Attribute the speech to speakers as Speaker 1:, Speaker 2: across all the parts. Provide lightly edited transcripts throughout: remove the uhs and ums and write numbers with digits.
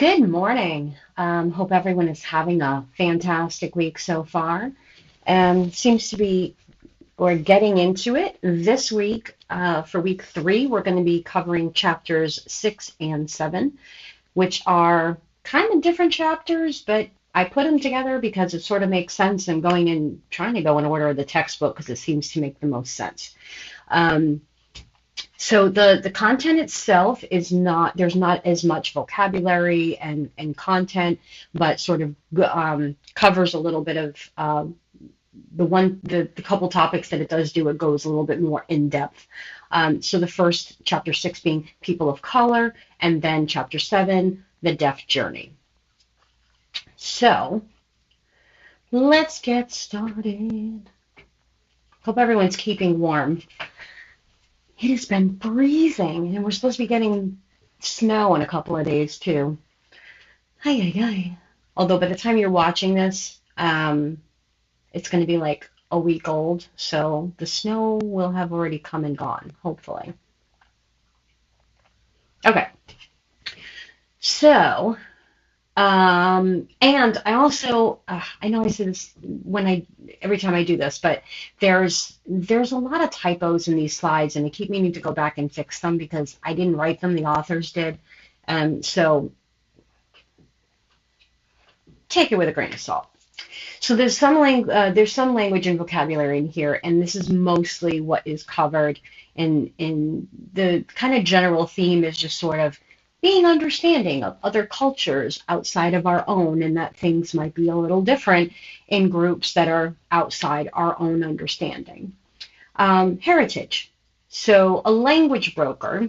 Speaker 1: Good morning. Hope everyone is having a fantastic week so far. Seems to be we're getting into it. This week, for week 3, we're going to be covering chapters 6 and 7, which are kind of different chapters, but I put them together because it sort of makes sense. I'm going in, trying to go in order of the textbook because it seems to make the most sense. Um, so the content itself is not, there's not as much vocabulary and content, but sort of covers a little bit of the couple topics that it does do, it goes a little bit more in depth. So the first, chapter 6 being people of color, and then chapter 7, the deaf journey. So let's get started. Hope everyone's keeping warm. It has been freezing, and we're supposed to be getting snow in a couple of days too. Hi, hi, hi. Although by the time you're watching this, it's going to be like a week old, so the snow will have already come and gone, hopefully. Okay, so, and I also, I know I say this every time I do this, but there's a lot of typos in these slides, and I keep meaning to go back and fix them because I didn't write them, the authors did. So take it with a grain of salt. So there's some language and vocabulary in here, and this is mostly what is covered. In the kind of general theme is just sort of being understanding of other cultures outside of our own, and that things might be a little different in groups that are outside our own understanding. Heritage. So a language broker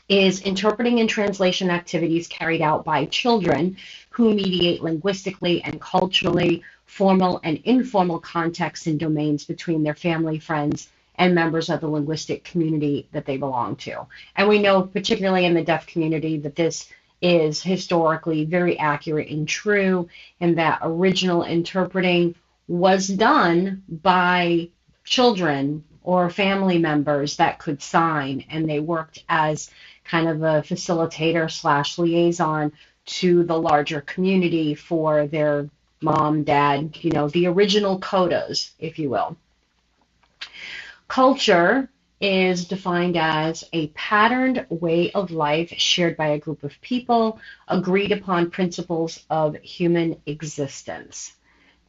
Speaker 1: is interpreting and translation activities carried out by children who mediate linguistically and culturally, formal and informal contexts and domains between their family, friends, and members of the linguistic community that they belong to. And we know, particularly in the deaf community, that this is historically very accurate and true, and that original interpreting was done by children or family members that could sign, and they worked as kind of a facilitator slash liaison to the larger community for their mom, dad, the original codas, if you will. Culture is defined as a patterned way of life shared by a group of people, agreed upon principles of human existence.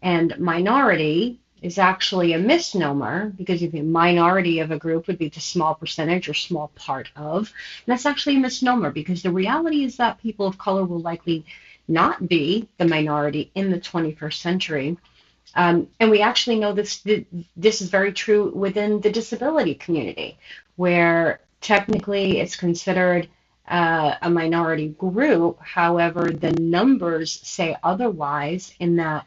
Speaker 1: And minority is actually a misnomer because if the minority of a group would be the small percentage or small part of, and that's actually a misnomer because the reality is that people of color will likely not be the minority in the 21st century. And we actually know this is very true within the disability community, where technically it's considered a minority group. However, the numbers say otherwise in that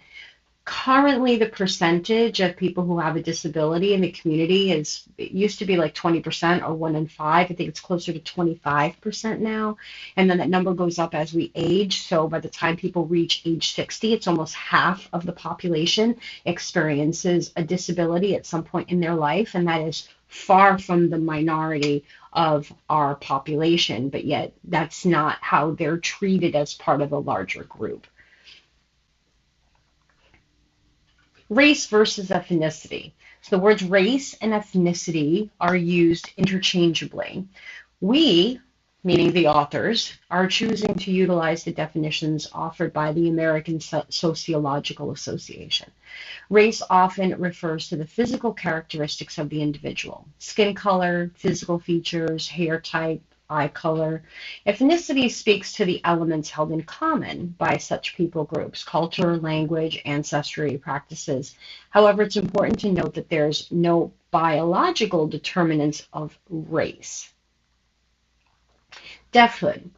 Speaker 1: currently the percentage of people who have a disability in the community it used to be like 20% or 1 in 5. I think it's closer to 25% now. And then that number goes up as we age. So by the time people reach age 60, it's almost half of the population experiences a disability at some point in their life. And that is far from the minority of our population, but yet that's not how they're treated as part of a larger group. Race versus ethnicity. So the words race and ethnicity are used interchangeably. We, meaning the authors, are choosing to utilize the definitions offered by the American Sociological Association. Race often refers to the physical characteristics of the individual: skin color, physical features, hair type, eye color. Ethnicity speaks to the elements held in common by such people groups: culture, language, ancestry, practices. However, it's important to note that there's no biological determinants of race. Deafhood.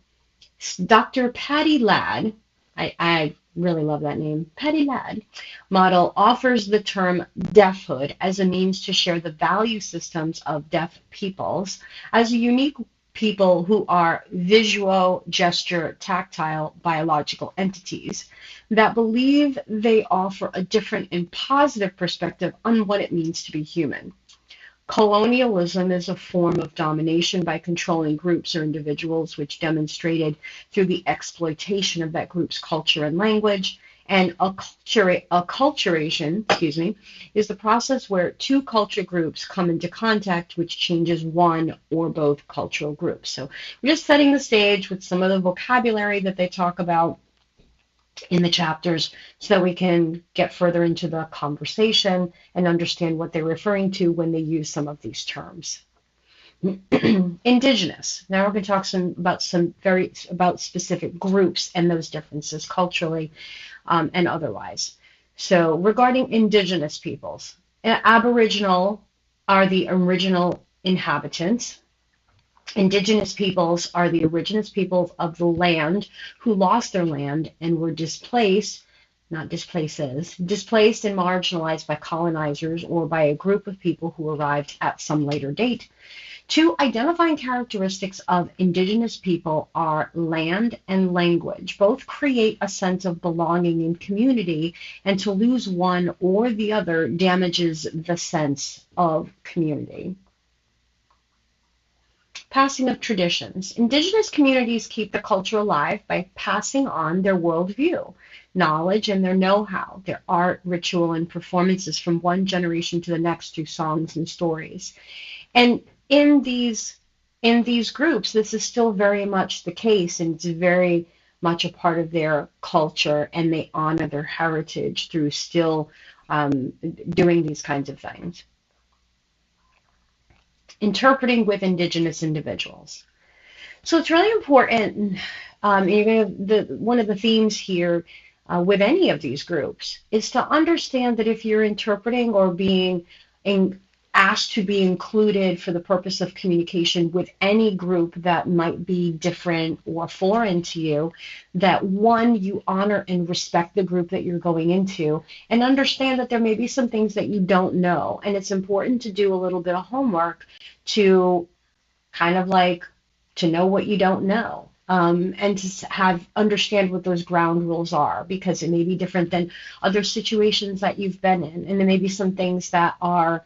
Speaker 1: Dr. Patty Ladd, I really love that name, Patty Ladd, model offers the term deafhood as a means to share the value systems of deaf peoples as a unique people who are visual, gesture, tactile, biological entities that believe they offer a different and positive perspective on what it means to be human. Colonialism is a form of domination by controlling groups or individuals, which demonstrated through the exploitation of that group's culture and language. And acculturation, is the process where two culture groups come into contact, which changes one or both cultural groups. So we're just setting the stage with some of the vocabulary that they talk about in the chapters so that we can get further into the conversation and understand what they're referring to when they use some of these terms. Indigenous. Now we're going to talk about specific groups and those differences culturally and otherwise. So regarding indigenous peoples, Aboriginal are the original inhabitants. Indigenous peoples are the indigenous peoples of the land who lost their land and were displaced and marginalized by colonizers or by a group of people who arrived at some later date. Two identifying characteristics of indigenous people are land and language. Both create a sense of belonging in community, and to lose one or the other damages the sense of community. Passing of traditions. Indigenous communities keep the culture alive by passing on their worldview, knowledge, and their know-how, their art, ritual, and performances from one generation to the next through songs and stories. And in these groups, this is still very much the case, and it's very much a part of their culture, and they honor their heritage through still doing these kinds of things. Interpreting with indigenous individuals. So it's really important. One of the themes here with any of these groups is to understand that if you're interpreting or being asked to be included for the purpose of communication with any group that might be different or foreign to you, that one, you honor and respect the group that you're going into, and understand that there may be some things that you don't know, and it's important to do a little bit of homework to kind of like to know what you don't know. And to understand what those ground rules are, because it may be different than other situations that you've been in, and there may be some things that are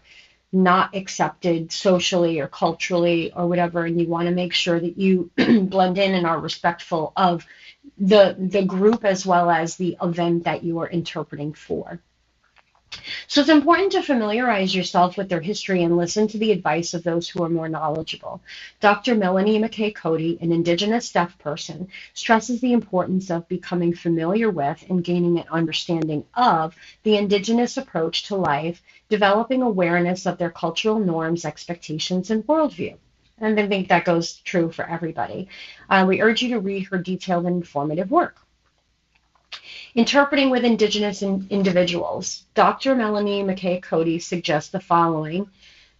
Speaker 1: not accepted socially or culturally or whatever, and you want to make sure that you blend in and are respectful of the group as well as the event that you are interpreting for. So it's important to familiarize yourself with their history and listen to the advice of those who are more knowledgeable. Dr. Melanie McKay Cody, an Indigenous deaf person, stresses the importance of becoming familiar with and gaining an understanding of the Indigenous approach to life, developing awareness of their cultural norms, expectations, and worldview. And I think that goes true for everybody. We urge you to read her detailed and informative work. Interpreting with Indigenous individuals. Dr. Melanie McKay Cody suggests following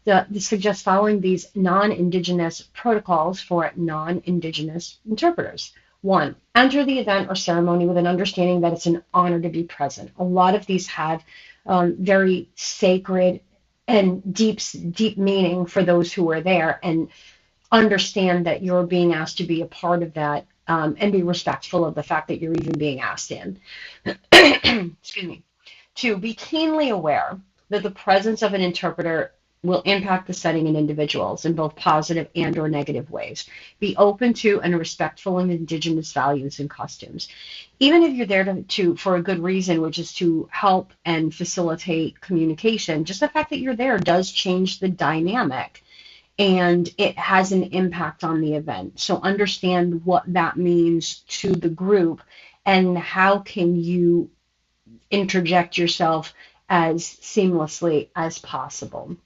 Speaker 1: these non-Indigenous protocols for non-Indigenous interpreters. 1, enter the event or ceremony with an understanding that it's an honor to be present. A lot of these have very sacred and deep meaning for those who are there, and understand that you're being asked to be a part of that. And be respectful of the fact that you're even being asked in. Excuse me. 2, be keenly aware that the presence of an interpreter will impact the setting in individuals in both positive and or negative ways. Be open to and respectful of Indigenous values and customs. Even if you're there for a good reason, which is to help and facilitate communication, just the fact that you're there does change the dynamic, and it has an impact on the event. So understand what that means to the group, and how can you interject yourself as seamlessly as possible.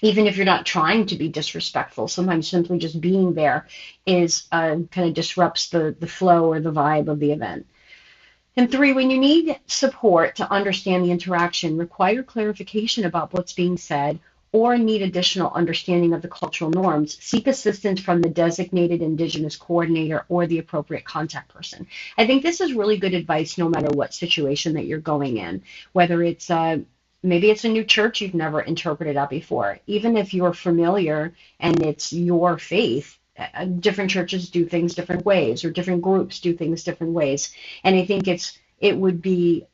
Speaker 1: Even if you're not trying to be disrespectful, sometimes simply just being there is kind of disrupts the flow or the vibe of the event. And 3, when you need support to understand the interaction, require clarification about what's being said, or need additional understanding of the cultural norms, seek assistance from the designated Indigenous coordinator or the appropriate contact person. I think this is really good advice no matter what situation that you're going in, whether it's maybe it's a new church you've never interpreted at before. Even if you're familiar and it's your faith, different churches do things different ways, or different groups do things different ways. And I think it would be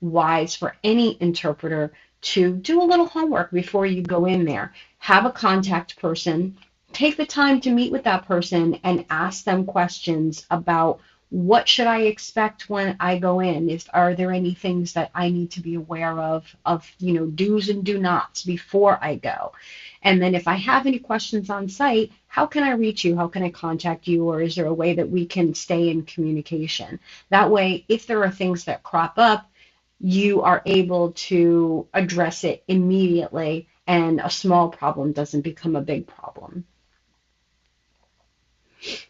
Speaker 1: wise for any interpreter to do a little homework before you go in there. Have a contact person. Take the time to meet with that person and ask them questions about what should I expect when I go in? Are there any things that I need to be aware of, do's and do nots before I go? And then if I have any questions on site, how can I reach you? How can I contact you? Or is there a way that we can stay in communication? That way, if there are things that crop up, you are able to address it immediately and a small problem doesn't become a big problem.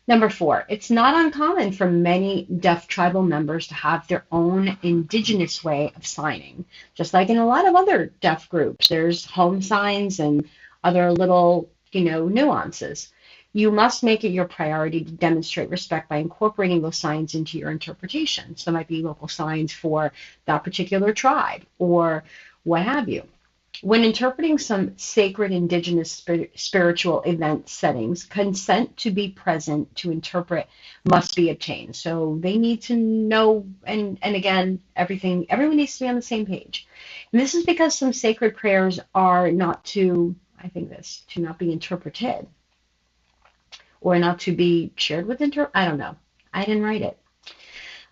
Speaker 1: Number 4, it's not uncommon for many deaf tribal members to have their own indigenous way of signing. Just like in a lot of other deaf groups, there's home signs and other little, nuances. You must make it your priority to demonstrate respect by incorporating those signs into your interpretation. So there might be local signs for that particular tribe or what have you. When interpreting some sacred indigenous spiritual event settings, consent to be present to interpret must be obtained. So they need to know, and again, everyone needs to be on the same page. And this is because some sacred prayers are not to not be interpreted or not to be shared with I don't know. I didn't write it.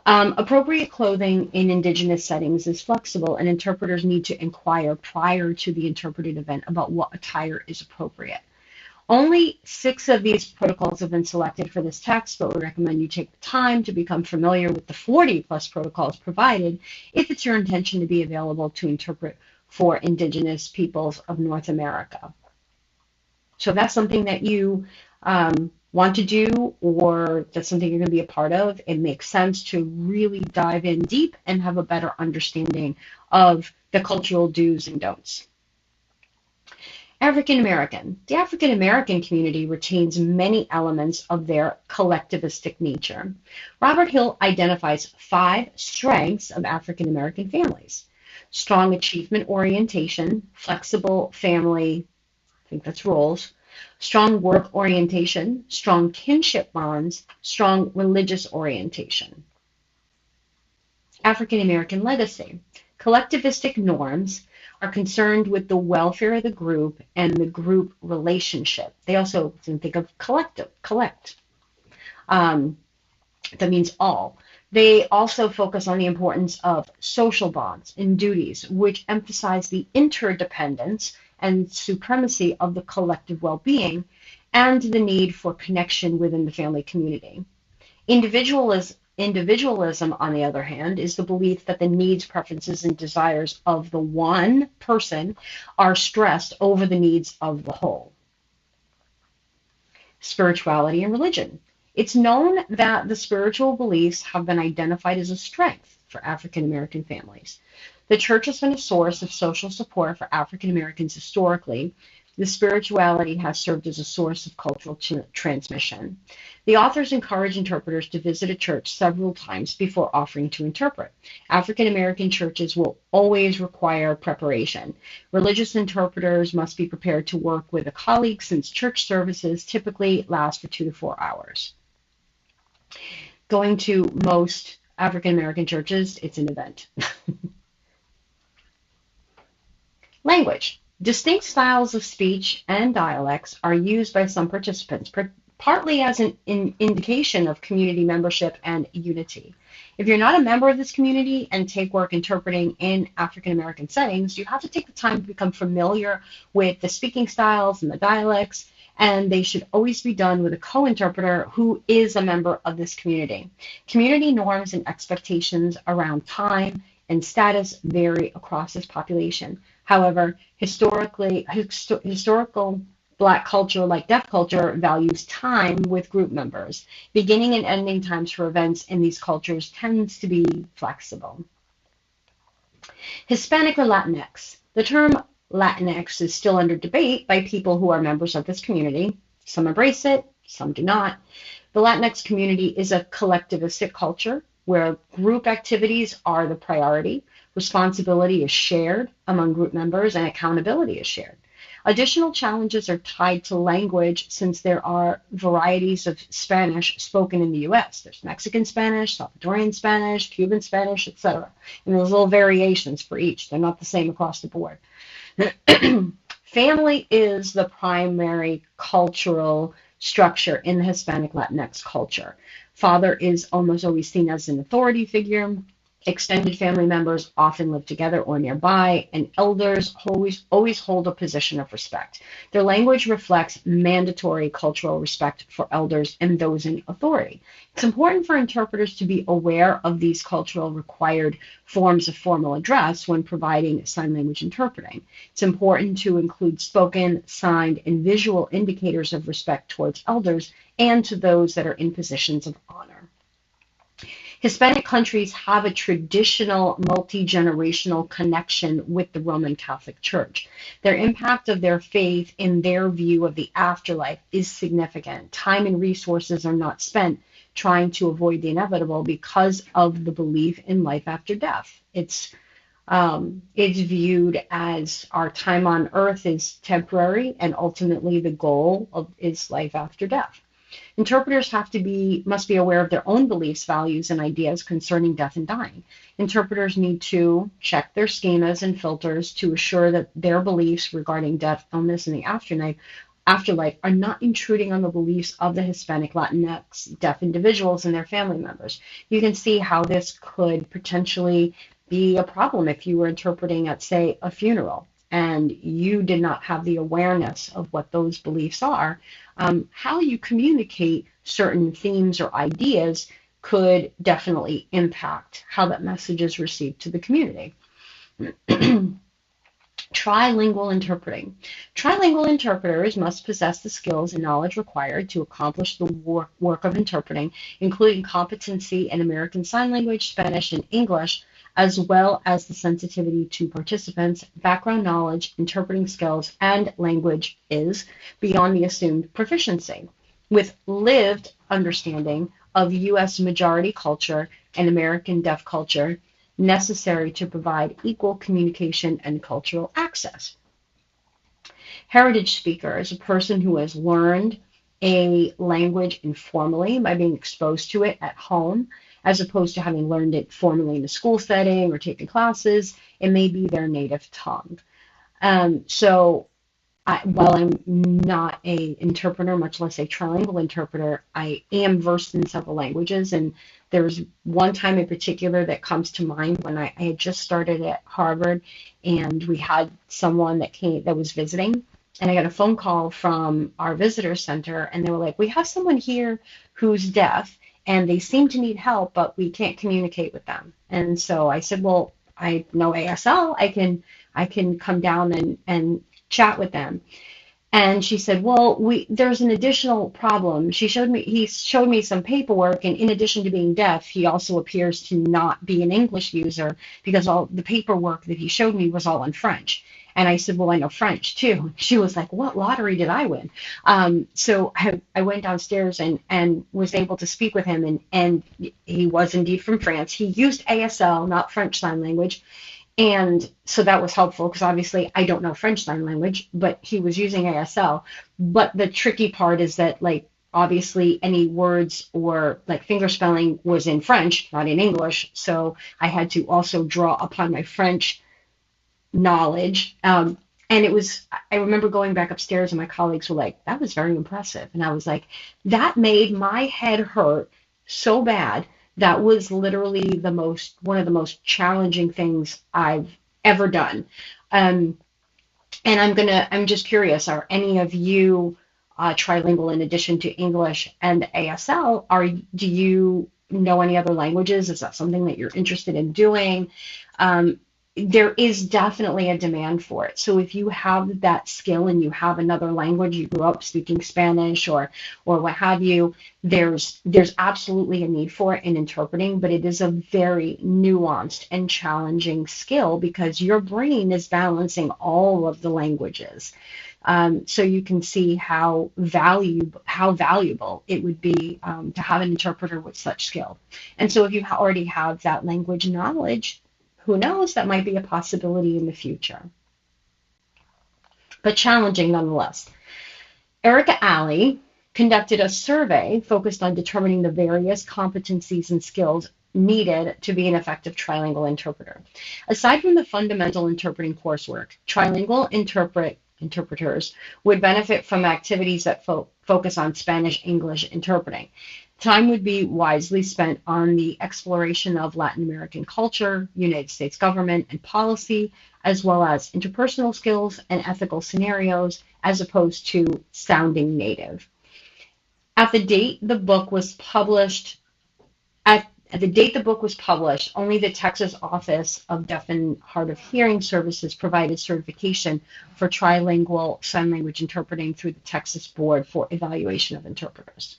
Speaker 1: Appropriate clothing in indigenous settings is flexible, and interpreters need to inquire prior to the interpreted event about what attire is appropriate. Only 6 of these protocols have been selected for this text, but we recommend you take the time to become familiar with the 40+ protocols provided if it's your intention to be available to interpret for indigenous peoples of North America. So if that's something that you want to do, or that's something you're going to be a part of, it makes sense to really dive in deep and have a better understanding of the cultural do's and don'ts. African American. The African American community retains many elements of their collectivistic nature. Robert Hill identifies 5 strengths of African American families: strong achievement orientation, flexible family, I think that's roles, strong work orientation, strong kinship bonds, strong religious orientation. African American legacy. Collectivistic norms are concerned with the welfare of the group and the group relationship. They also think of collect. That means all. They also focus on the importance of social bonds and duties, which emphasize the interdependence and supremacy of the collective well-being and the need for connection within the family community. Individualism, on the other hand, is the belief that the needs, preferences, and desires of the one person are stressed over the needs of the whole. Spirituality and religion. It's known that the spiritual beliefs have been identified as a strength for African American families. The church has been a source of social support for African Americans historically. The spirituality has served as a source of cultural transmission. The authors encourage interpreters to visit a church several times before offering to interpret. African American churches will always require preparation. Religious interpreters must be prepared to work with a colleague since church services typically last for 2 to 4 hours. Going to most African American churches, it's an event. Language. Distinct styles of speech and dialects are used by some participants, partly as an indication of community membership and unity. If you're not a member of this community and take work interpreting in African American settings, you have to take the time to become familiar with the speaking styles and the dialects, and they should always be done with a co-interpreter who is a member of this community. Community norms and expectations around time and status vary across this population. However, historical Black culture, like deaf culture, values time with group members. Beginning and ending times for events in these cultures tends to be flexible. Hispanic or Latinx. The term Latinx is still under debate by people who are members of this community. Some embrace it, some do not. The Latinx community is a collectivistic culture where group activities are the priority. Responsibility is shared among group members and accountability is shared. Additional challenges are tied to language since there are varieties of Spanish spoken in the U.S. There's Mexican Spanish, Salvadorian Spanish, Cuban Spanish, etc. And there's little variations for each. They're not the same across the board. Family is the primary cultural structure in the Hispanic Latinx culture. Father is almost always seen as an authority figure. Extended family members often live together or nearby, and elders always hold a position of respect. Their language reflects mandatory cultural respect for elders and those in authority. It's important for interpreters to be aware of these cultural required forms of formal address when providing sign language interpreting. It's important to include spoken, signed, and visual indicators of respect towards elders and to those that are in positions of honor. Hispanic countries have a traditional multi-generational connection with the Roman Catholic Church. Their impact of their faith in their view of the afterlife is significant. Time and resources are not spent trying to avoid the inevitable because of the belief in life after death. It's viewed as our time on earth is temporary, and ultimately the goal is life after death. Interpreters must be aware of their own beliefs, values, and ideas concerning death and dying. Interpreters need to check their schemas and filters to assure that their beliefs regarding death, illness, and the afterlife are not intruding on the beliefs of the Hispanic Latinx deaf individuals and their family members. You can see how this could potentially be a problem if you were interpreting at, say, a funeral, and you did not have the awareness of what those beliefs are. How you communicate certain themes or ideas could definitely impact how that message is received to the community. Trilingual interpreting. Trilingual interpreters must possess the skills and knowledge required to accomplish the work of interpreting, including competency in American Sign Language, Spanish, and English, as well as the sensitivity to participants, background knowledge, interpreting skills, and language is beyond the assumed proficiency, with lived understanding of U.S. majority culture and American deaf culture necessary to provide equal communication and cultural access. Heritage speaker is a person who has learned a language informally by being exposed to it at home, as opposed to having learned it formally in a school setting or taken classes. It may be their native tongue. While I'm not an interpreter, much less a trilingual interpreter, I am versed in several languages, and there's one time in particular that comes to mind when I had just started at Harvard, and we had someone that was visiting, and I got a phone call from our visitor center, and they were like, "We have someone here who's deaf, and they seem to need help, but we can't communicate with them." And so I said, "Well, I know ASL. I can come down and chat with them." And she said, "Well, there's an additional problem." He showed me some paperwork, and in addition to being deaf, he also appears to not be an English user because all the paperwork that he showed me was all in French. And I said, "Well, I know French too." She was like, "What lottery did I win?" So I went downstairs and was able to speak with him, and he was indeed from France. He used ASL, not French Sign Language. And so that was helpful because obviously I don't know French Sign Language, but he was using ASL. But the tricky part is that, like, obviously any words or like finger spelling was in French, not in English. So I had to also draw upon my French knowledge. And I remember going back upstairs and my colleagues were like, "That was very impressive." And I was like, that made my head hurt so bad. That was literally one of the most challenging things I've ever done. And I'm just curious, are any of you trilingual in addition to English and ASL? Do you know any other languages? Is that something that you're interested in doing? There is definitely a demand for it. So if you have that skill and you have another language, you grew up speaking Spanish or what have you, there's absolutely a need for it in interpreting, but it is a very nuanced and challenging skill because your brain is balancing all of the languages. So you can see how valuable it would be to have an interpreter with such skill. And so if you already have that language knowledge, who knows, that might be a possibility in the future. but challenging nonetheless. Erica Alley conducted a survey focused on determining the various competencies and skills needed to be an effective trilingual interpreter. Aside from the fundamental interpreting coursework, trilingual interpreters would benefit from activities that focus on Spanish-English interpreting. Time would be wisely spent on the exploration of Latin American culture, United States government and policy, as well as interpersonal skills and ethical scenarios, as opposed to sounding native. At the date the book was published, only the Texas Office of Deaf and Hard of Hearing Services provided certification for trilingual sign language interpreting through the Texas Board for Evaluation of Interpreters.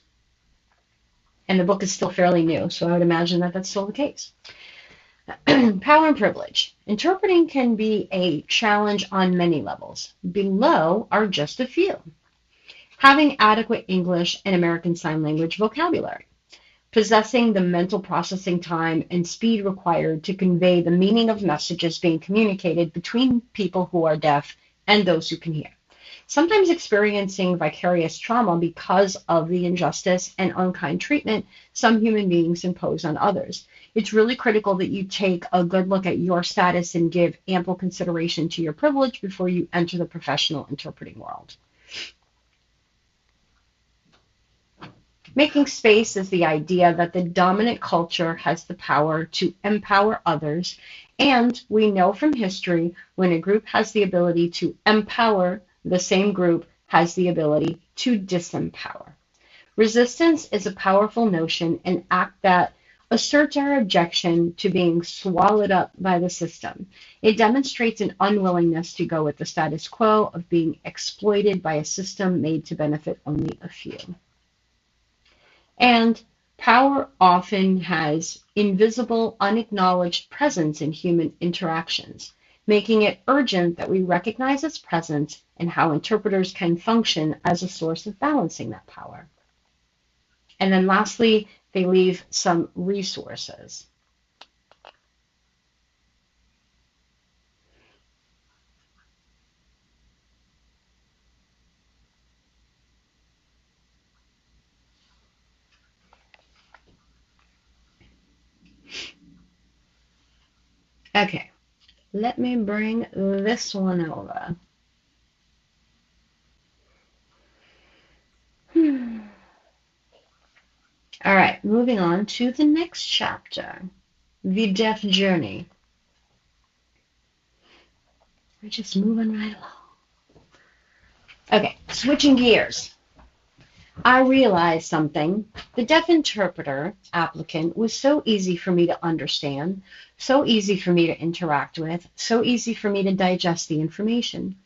Speaker 1: And the book is still fairly new, so I would imagine that that's still the case. Power and privilege. Interpreting can be a challenge on many levels. Below are just a few. Having adequate English and American Sign Language vocabulary. Possessing the mental processing time and speed required to convey the meaning of messages being communicated between people who are deaf and those who can hear. Sometimes experiencing vicarious trauma because of the injustice and unkind treatment some human beings impose on others. It's really critical that you take a good look at your status and give ample consideration to your privilege before you enter the professional interpreting world. Making space is the idea that the dominant culture has the power to empower others, and we know from history when a group has the ability to empower, the same group has the ability to disempower. Resistance is a powerful notion, an act that asserts our objection to being swallowed up by the system. It demonstrates an unwillingness to go with the status quo of being exploited by a system made to benefit only a few. And power often has invisible, unacknowledged presence in human interactions, making it urgent that we recognize its presence and how interpreters can function as a source of balancing that power. And then lastly, they leave some resources. Okay, let me bring this one over. All right, moving on to the next chapter, the deaf journey. We're just moving right along. Okay, switching gears. I realized something. The deaf interpreter applicant was so easy for me to understand, so easy for me to interact with, so easy for me to digest the information.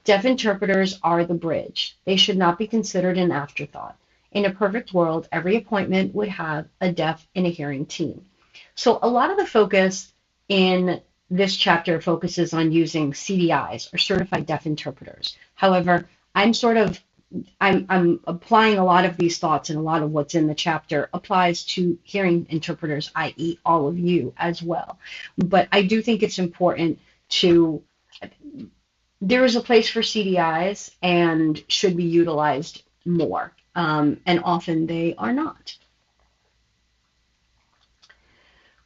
Speaker 1: Deaf interpreters are the bridge. They should not be considered an afterthought. In a perfect world, every appointment would have a deaf and a hearing team. So a lot of the focus in this chapter focuses on using CDIs, or certified deaf interpreters. However, I'm applying a lot of these thoughts, and a lot of what's in the chapter applies to hearing interpreters, i.e. all of you as well. But I do think it's important to, there is a place for CDIs and should be utilized more, and often they are not.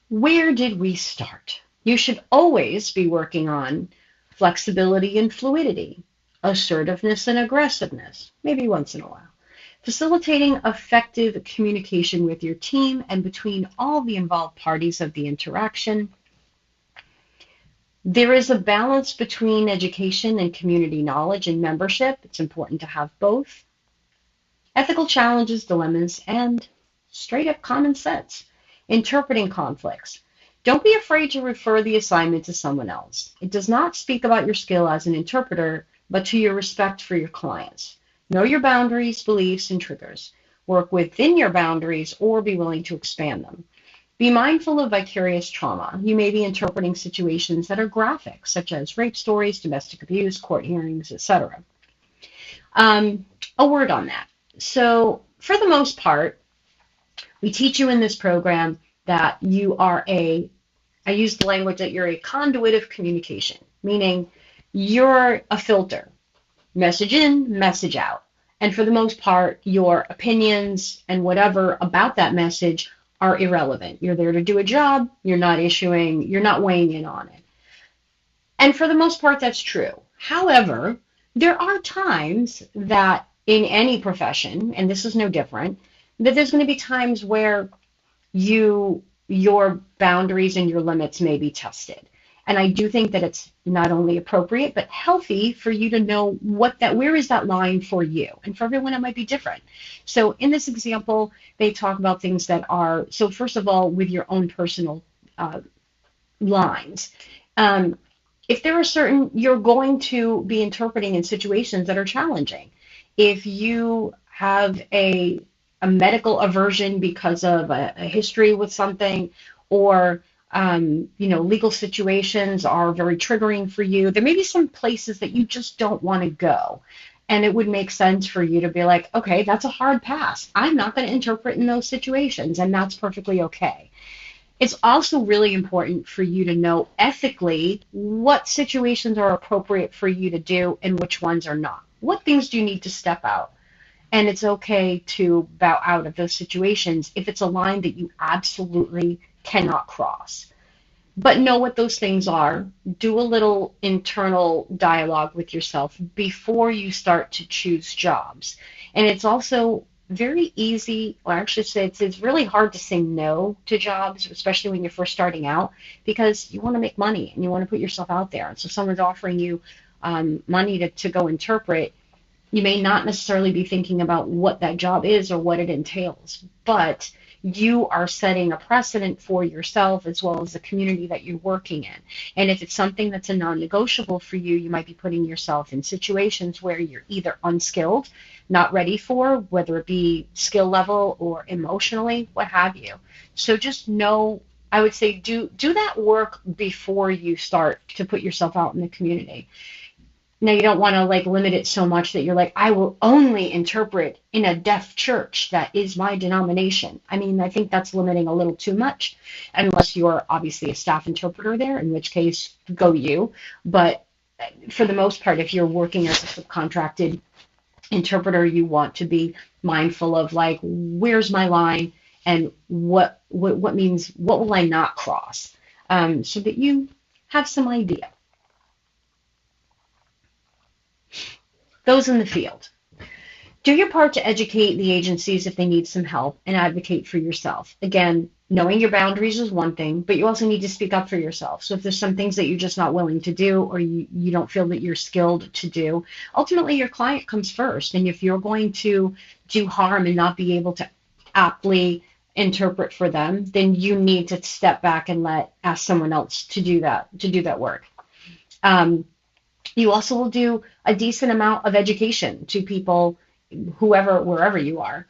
Speaker 1: Where did we start? You should always be working on flexibility and fluidity, assertiveness and aggressiveness, maybe once in a while. Facilitating effective communication with your team and between all the involved parties of the interaction. There is a balance between education and community knowledge and membership. It's important to have both. Ethical challenges, dilemmas, and straight up common sense. Interpreting conflicts. Don't be afraid to refer the assignment to someone else. It does not speak about your skill as an interpreter, but to your respect for your clients. Know your boundaries, beliefs, and triggers. Work within your boundaries or be willing to expand them. Be mindful of vicarious trauma. You may be interpreting situations that are graphic, such as rape stories, domestic abuse, court hearings, etc. A word on that. So, for the most part, we teach you in this program that you are I use the language that you're a conduit of communication, meaning you're a filter. message in, message out. And for the most part, your opinions and whatever about that message are irrelevant. You're there to do a job. You're not weighing in on it. And for the most part, that's true. However, there are times that in any profession, and this is no different, that there's going to be times where your boundaries and your limits may be tested. And I do think that it's not only appropriate but healthy for you to know where is that line for you. And for everyone it might be different. So in this example, they talk about things that are, so first of all, with your own personal lines. If there are certain, you're going to be interpreting in situations that are challenging. If you have a medical aversion because of a history with something, or legal situations are very triggering for you, there may be some places that you just don't want to go. And it would make sense for you to be like, okay, that's a hard pass. I'm not going to interpret in those situations, and that's perfectly okay. It's also really important for you to know ethically what situations are appropriate for you to do and which ones are not. What things do you need to step out? And it's okay to bow out of those situations if it's a line that you absolutely cannot cross. But know what those things are. Do a little internal dialogue with yourself before you start to choose jobs. And it's also very easy, or actually say it's really hard to say no to jobs, especially when you're first starting out, because you want to make money and you want to put yourself out there. And so someone's offering you money to go interpret. You may not necessarily be thinking about what that job is or what it entails, but you are setting a precedent for yourself as well as the community that you're working in. And if it's something that's a non-negotiable for you, you might be putting yourself in situations where you're either unskilled, not ready for, whether it be skill level or emotionally, what have you. So just know, I would say do that work before you start to put yourself out in the community. Now, you don't want to limit it so much that you're like, I will only interpret in a deaf church. That is my denomination. I mean, I think that's limiting a little too much, unless you're obviously a staff interpreter there, in which case, go you. But for the most part, if you're working as a subcontracted interpreter, you want to be mindful of where's my line and what means, what will I not cross, so that you have some idea. Those in the field. Do your part to educate the agencies if they need some help and advocate for yourself. Again, knowing your boundaries is one thing, but you also need to speak up for yourself. So if there's some things that you're just not willing to do, or you don't feel that you're skilled to do, ultimately your client comes first. And if you're going to do harm and not be able to aptly interpret for them, then you need to step back and ask someone else to do that work. You also will do a decent amount of education to people, wherever you are.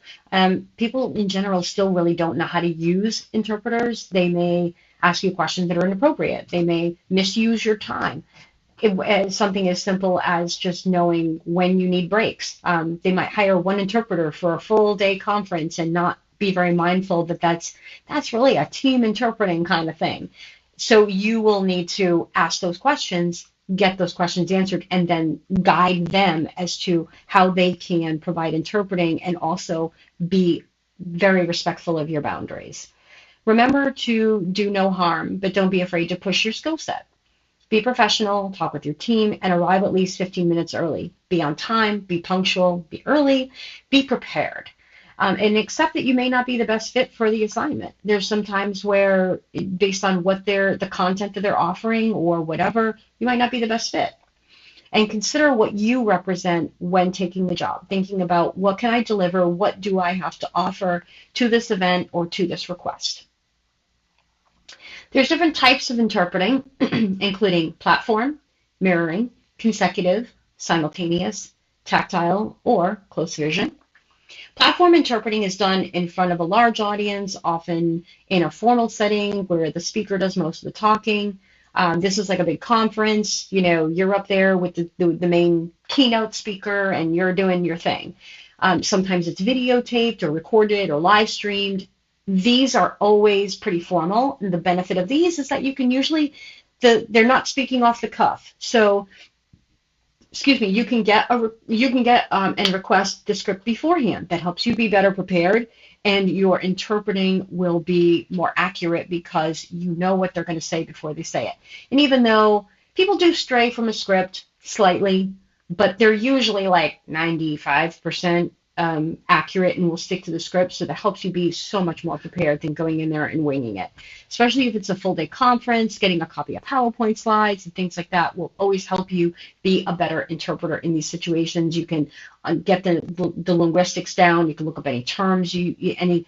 Speaker 1: People in general still really don't know how to use interpreters. They may ask you questions that are inappropriate. They may misuse your time. Something as simple as just knowing when you need breaks. They might hire one interpreter for a full day conference and not be very mindful that that's really a team interpreting kind of thing. So you will need to ask those questions, get those questions answered, and then guide them as to how they can provide interpreting and also be very respectful of your boundaries. Remember to do no harm, but don't be afraid to push your skill set. Be professional, talk with your team, and arrive at least 15 minutes early. Be on time, be punctual, be early, be prepared. And accept that you may not be the best fit for the assignment. There's some times where, based on what the content that they're offering or whatever, you might not be the best fit. And consider what you represent when taking the job, thinking about what can I deliver, what do I have to offer to this event or to this request. There's different types of interpreting, including platform, mirroring, consecutive, simultaneous, tactile, or close vision. Platform interpreting is done in front of a large audience, often in a formal setting where the speaker does most of the talking. This is like a big conference. You're up there with the main keynote speaker and you're doing your thing. Sometimes it's videotaped or recorded or live streamed. These are always pretty formal. And the benefit of these is that you can usually, they're not speaking off the cuff. So excuse me, you can get and request the script beforehand. That helps you be better prepared, and your interpreting will be more accurate because you know what they're going to say before they say it. And even though people do stray from a script slightly, but they're usually like 95% accurate and will stick to the script, so that helps you be so much more prepared than going in there and winging it. Especially if it's a full day conference, getting a copy of PowerPoint slides and things like that will always help you be a better interpreter in these situations. You can get the linguistics down. You can look up any terms, any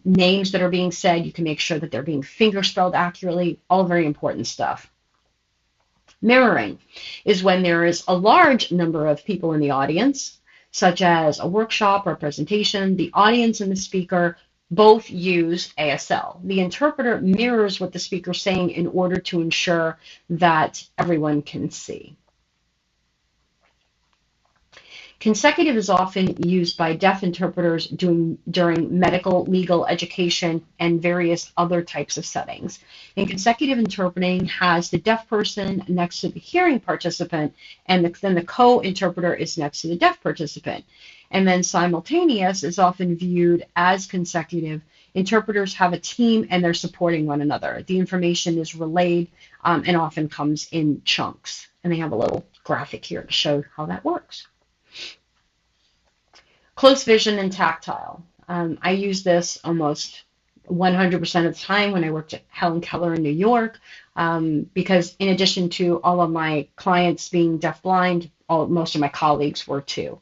Speaker 1: names that are being said. You can make sure that they're being finger spelled accurately. All very important stuff. Mirroring is when there is a large number of people in the audience, such as a workshop or a presentation. The audience and the speaker both use ASL. The interpreter mirrors what the speaker is saying in order to ensure that everyone can see. Consecutive is often used by deaf interpreters during medical, legal, education, and various other types of settings. And consecutive interpreting has the deaf person next to the hearing participant, and then the co-interpreter is next to the deaf participant. And then simultaneous is often viewed as consecutive. Interpreters have a team and they're supporting one another. The information is relayed and often comes in chunks. And they have a little graphic here to show how that works. Close vision and tactile. I use this almost 100% of the time when I worked at Helen Keller in New York, because in addition to all of my clients being deafblind, most of my colleagues were too.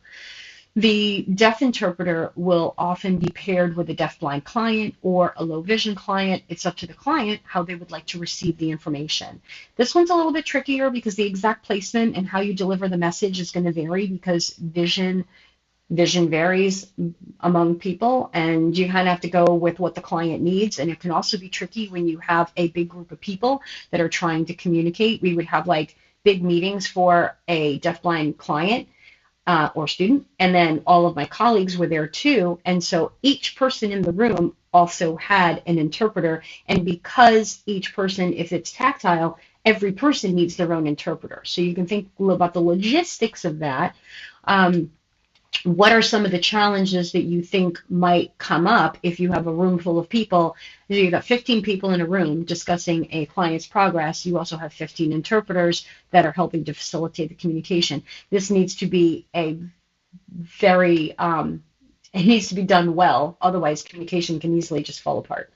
Speaker 1: The deaf interpreter will often be paired with a deafblind client or a low vision client. It's up to the client how they would like to receive the information. This one's a little bit trickier because the exact placement and how you deliver the message is going to vary because vision varies among people, and you kind of have to go with what the client needs. And it can also be tricky when you have a big group of people that are trying to communicate. We would have like big meetings for a deafblind client or student, and then all of my colleagues were there too. And so each person in the room also had an interpreter. And because each person, if it's tactile, every person needs their own interpreter. So you can think about the logistics of that. What are some of the challenges that you think might come up if you have a room full of people? You've got 15 people in a room discussing a client's progress. You also have 15 interpreters that are helping to facilitate the communication. This needs to be a very, it needs to be done well. Otherwise, communication can easily just fall apart.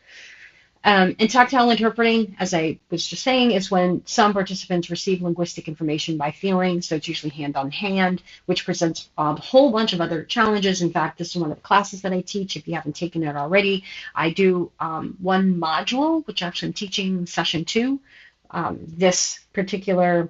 Speaker 1: And tactile interpreting, as I was just saying, is when some participants receive linguistic information by feeling, so it's usually hand on hand, which presents a whole bunch of other challenges. In fact, this is one of the classes that I teach. If you haven't taken it already, I do one module, which actually I'm teaching session 2 this particular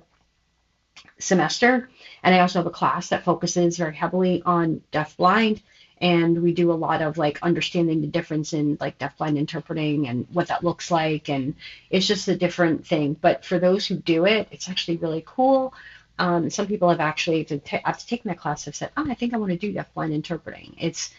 Speaker 1: semester. And I also have a class that focuses very heavily on deaf-blind. And we do a lot of like understanding the difference in like deafblind interpreting and what that looks like. And it's just a different thing. But for those who do it, it's actually really cool. Some people have actually, after taking that class, have said, I think I want to do deafblind interpreting. It's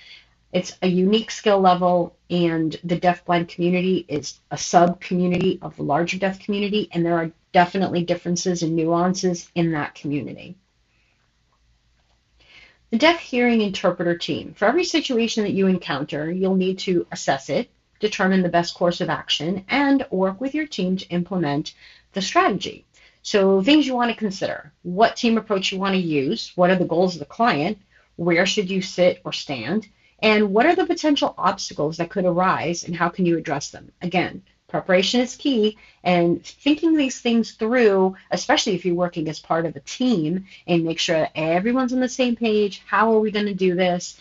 Speaker 1: a unique skill level, and the deafblind community is a sub-community of the larger deaf community. And there are definitely differences and nuances in that community. The deaf hearing interpreter team. For every situation that you encounter, you'll need to assess it, determine the best course of action, and work with your team to implement the strategy. So things you want to consider: what team approach you want to use, what are the goals of the client, where should you sit or stand, and what are the potential obstacles that could arise and how can you address them? Again, preparation is key, and thinking these things through, especially if you're working as part of a team, and make sure that everyone's on the same page, how are we going to do this,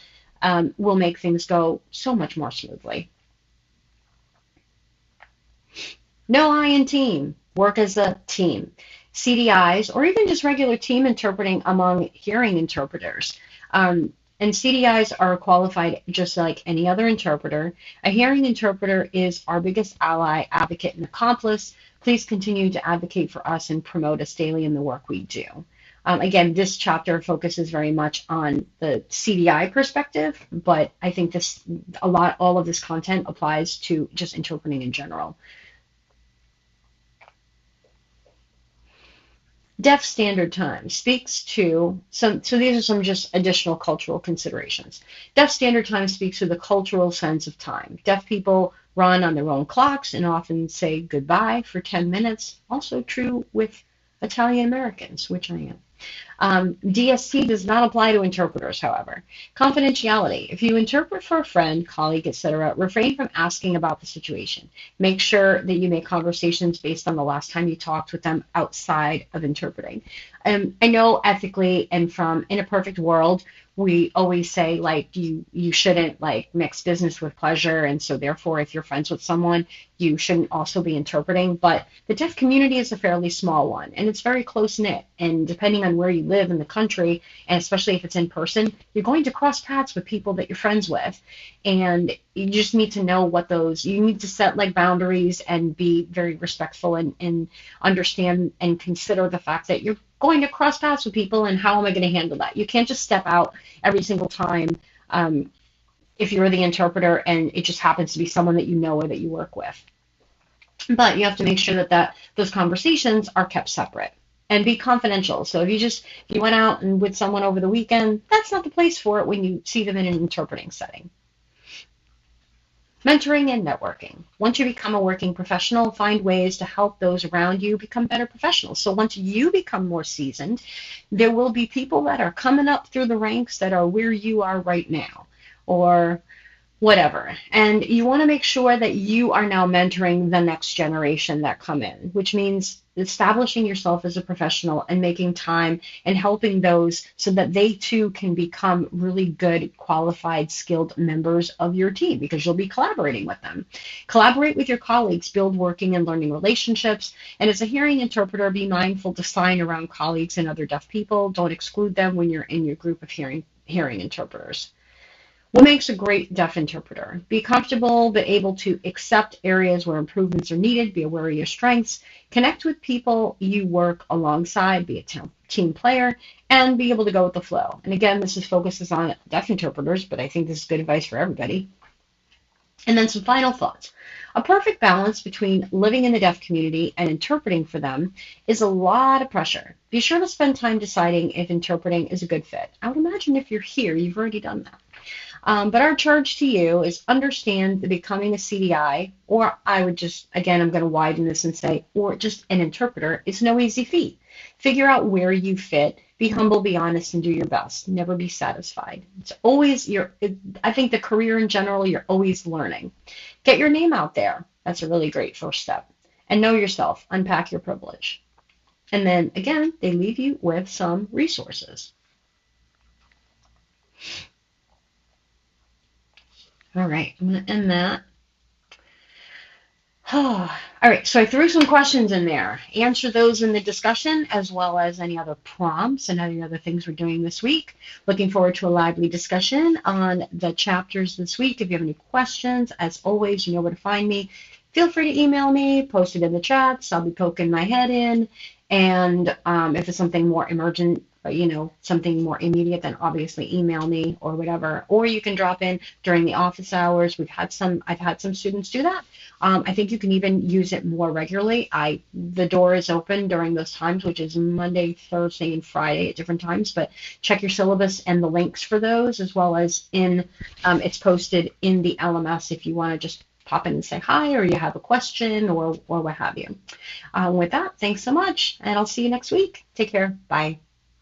Speaker 1: will make things go so much more smoothly. No I in team. Work as a team. CDIs, or even just regular team interpreting among hearing interpreters. And CDIs are qualified just like any other interpreter. A hearing interpreter is our biggest ally, advocate, and accomplice. Please continue to advocate for us and promote us daily in the work we do. Again, this chapter focuses very much on the CDI perspective, but I think all of this content applies to just interpreting in general. Deaf Standard Time speaks to some, so these are some just additional cultural considerations. Deaf Standard Time speaks to the cultural sense of time. Deaf people run on their own clocks and often say goodbye for 10 minutes. Also true with Italian Americans, which I am. DST does not apply to interpreters, however. Confidentiality. If you interpret for a friend, colleague, etc., refrain from asking about the situation. Make sure that you make conversations based on the last time you talked with them outside of interpreting. I know ethically and from in a perfect world, we always say like you shouldn't like mix business with pleasure, and so therefore if you're friends with someone you shouldn't also be interpreting. But the deaf community is a fairly small one, and it's very close knit, and depending on where you live in the country, and especially if it's in person, you're going to cross paths with people that you're friends with, and you just need to know what those, you need to set like boundaries and be very respectful and understand and consider the fact that you're going to cross paths with people, and how am I going to handle that? You can't just step out every single time if you're the interpreter and it just happens to be someone that you know or that you work with. But you have to make sure that those conversations are kept separate and be confidential. So if you went out and with someone over the weekend, that's not the place for it when you see them in an interpreting setting. Mentoring and networking. Once you become a working professional, find ways to help those around you become better professionals. So once you become more seasoned, there will be people that are coming up through the ranks that are where you are right now, or whatever. And you want to make sure that you are now mentoring the next generation that come in, which means establishing yourself as a professional and making time and helping those so that they too can become really good, qualified, skilled members of your team, because you'll be collaborating with them. Collaborate with your colleagues, build working and learning relationships. And as a hearing interpreter, be mindful to sign around colleagues and other deaf people. Don't exclude them when you're in your group of hearing interpreters. What makes a great deaf interpreter? Be comfortable but able to accept areas where improvements are needed, be aware of your strengths, connect with people you work alongside, be a team player, and be able to go with the flow. And again, this focuses on deaf interpreters, but I think this is good advice for everybody. And then some final thoughts. A perfect balance between living in the deaf community and interpreting for them is a lot of pressure. Be sure to spend time deciding if interpreting is a good fit. I would imagine if you're here, you've already done that. But our charge to you is understand that becoming a CDI, or I would just, again, I'm going to widen this and say, or just an interpreter, is no easy feat. Figure out where you fit, be humble, be honest, and do your best. Never be satisfied. It's always, I think the career in general, you're always learning. Get your name out there. That's a really great first step. And know yourself. Unpack your privilege. And then, again, they leave you with some resources. All right, I'm going to end that. All right, so I threw some questions in there. Answer those in the discussion, as well as any other prompts and any other things we're doing this week. Looking forward to a lively discussion on the chapters this week. If you have any questions, as always, you know where to find me. Feel free to email me, post it in the chats. I'll be poking my head in. And if it's something more emergent, something more immediate, then obviously email me or whatever. Or you can drop in during the office hours. I've had some students do that. I think you can even use it more regularly. The door is open during those times, which is Monday, Thursday, and Friday at different times. But check your syllabus and the links for those, as well as it's posted in the LMS if you want to just pop in and say hi, or you have a question, or what have you. With that, thanks so much, and I'll see you next week. Take care. Bye.